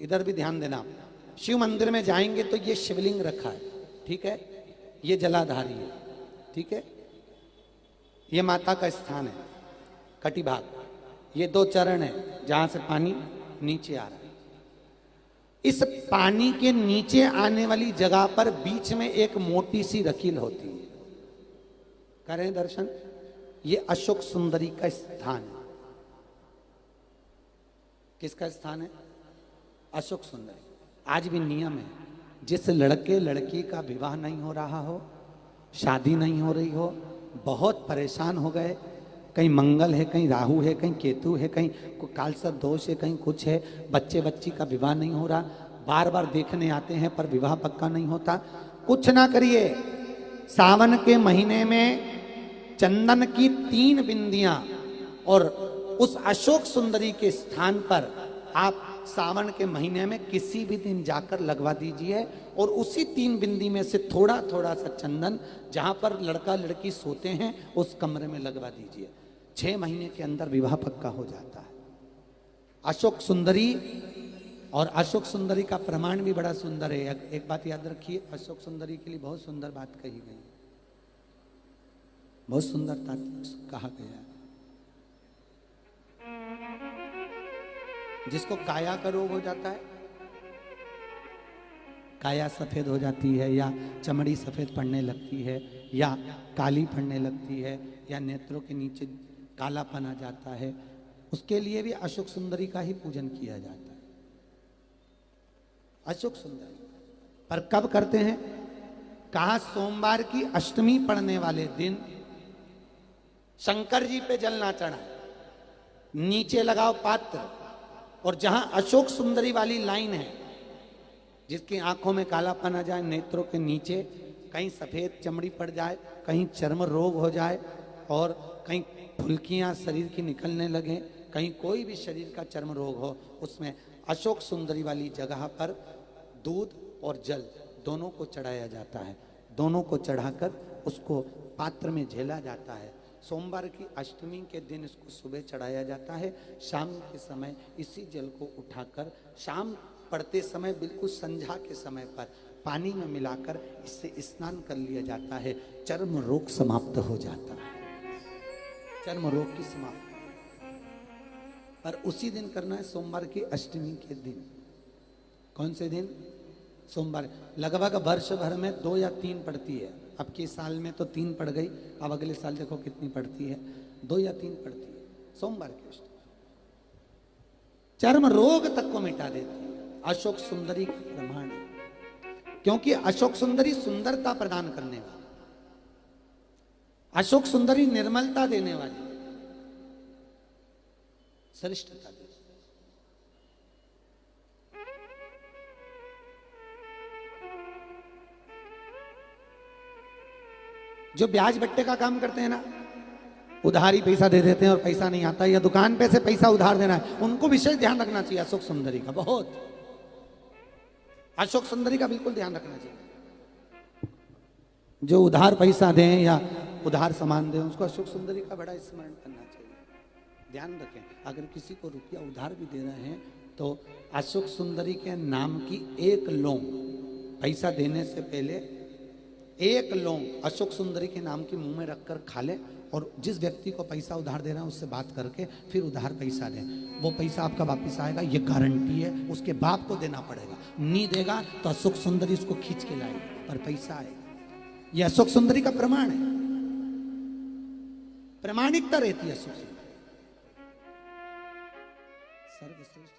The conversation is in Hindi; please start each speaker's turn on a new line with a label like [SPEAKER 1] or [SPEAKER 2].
[SPEAKER 1] इधर भी ध्यान देना आप। शिव मंदिर में जाएंगे तो ये शिवलिंग रखा है, ठीक है, ये जलाधारी है, ठीक है, ये माता का स्थान है कटिभाग, ये 2 चरण है जहां से पानी नीचे आ रहा है। इस पानी के नीचे आने वाली जगह पर बीच में एक मोटी सी रकील होती है, करें दर्शन। ये अशोक सुंदरी का स्थान है। किसका स्थान है? अशोक सुंदरी। आज भी नियम है, जिस लड़के लड़की का विवाह नहीं हो रहा हो, शादी नहीं हो रही हो, बहुत परेशान हो गए, कहीं मंगल है, कहीं राहु है, कहीं केतु है, कहीं कालसर्प दोष है, कहीं कुछ है, बच्चे बच्ची का विवाह नहीं हो रहा, बार बार देखने आते हैं पर विवाह पक्का नहीं होता, कुछ ना करिए। सावन के महीने में चंदन की 3 बिंदियां और उस अशोक सुंदरी के स्थान पर आप सावन के महीने में किसी भी दिन जाकर लगवा दीजिए और उसी 3 बिंदी में से थोड़ा थोड़ा सा चंदन जहां पर लड़का लड़की सोते हैं उस कमरे में लगवा दीजिए। 6 महीने के अंदर विवाह पक्का हो जाता है। अशोक सुंदरी, और अशोक सुंदरी का प्रमाण भी बड़ा सुंदर है। एक बात याद रखिए, अशोक सुंदरी के लिए बहुत सुंदर बात कही गई, बहुत सुंदरता कहा गया है। जिसको काया का रोग हो जाता है, काया सफेद हो जाती है या चमड़ी सफेद पड़ने लगती है या काली पड़ने लगती है या नेत्रों के नीचे कालापन आ जाता है, उसके लिए भी अशोक सुंदरी का ही पूजन किया जाता है। अशोक सुंदरी पर कब करते हैं? कहा सोमवार की अष्टमी पड़ने वाले दिन शंकर जी पे जल ना चढ़ाए, नीचे लगाओ पात्र, और जहां अशोक सुंदरी वाली लाइन है, जिसकी आंखों में कालापन आ जाए, नेत्रों के नीचे कहीं सफेद चमड़ी पड़ जाए, कहीं चर्म रोग हो जाए और कहीं फुल्कियां शरीर की निकलने लगे, कहीं कोई भी शरीर का चर्म रोग हो, उसमें अशोक सुंदरी वाली जगह पर दूध और जल दोनों को चढ़ाया जाता है। दोनों को चढ़ाकर उसको पात्र में झेला जाता है। सोमवार की अष्टमी के दिन इसको सुबह चढ़ाया जाता है। शाम के समय इसी जल को उठाकर शाम पड़ते समय बिल्कुल संध्या के समय पर पानी में मिलाकर इससे स्नान कर लिया जाता है। चर्म रोग समाप्त हो जाता है, चर्म रोग की समाप्ति। पर उसी दिन करना है, सोमवार की अष्टमी के दिन। कौन से दिन? सोमवार। लगभग वर्ष भर में 2 या 3 पड़ती है। अब के साल में तो 3 पड़ गई, अब अगले साल देखो कितनी पड़ती है, 2 या 3 पड़ती है सोमवार की अष्टमी। चर्म रोग तक को मिटा देती है। अशोक सुंदरी का प्रमाण है, क्योंकि अशोक सुंदरी सुंदरता प्रदान करने वाली, अशोक सुंदरी निर्मलता देने वाली, श्रेष्ठता देती। जो ब्याज बट्टे का काम करते हैं ना, उधारी पैसा दे देते हैं और पैसा नहीं आता, या दुकान पे से पैसा उधार देना है, उनको विशेष ध्यान रखना चाहिए अशोक सुंदरी का। बहुत अशोक सुंदरी का बिल्कुल ध्यान रखना चाहिए। जो उधार पैसा दें या उधार सामान दें, उसको अशोक सुंदरी का बड़ा स्मरण करना चाहिए। ध्यान रखें, अगर किसी को रुपया उधार भी दे रहे हैं तो अशोक सुंदरी के नाम की 1 लौंग पैसा देने से पहले 1 लौंग अशोक सुंदरी के नाम की मुंह में रखकर खा ले, और जिस व्यक्ति को पैसा उधार दे रहा है उससे बात करके फिर उधार पैसा दें। वो पैसा आपका वापस आएगा, ये गारंटी है। उसके बाप को देना पड़ेगा, नहीं देगा तो अशोक सुंदरी उसको खींच के लाएगी, पर पैसा आएगा। ये अशोक सुंदरी का प्रमाण है, प्रामाणिकता रहती है अशोक सुंदरी। सर्वश्रेष्ठ।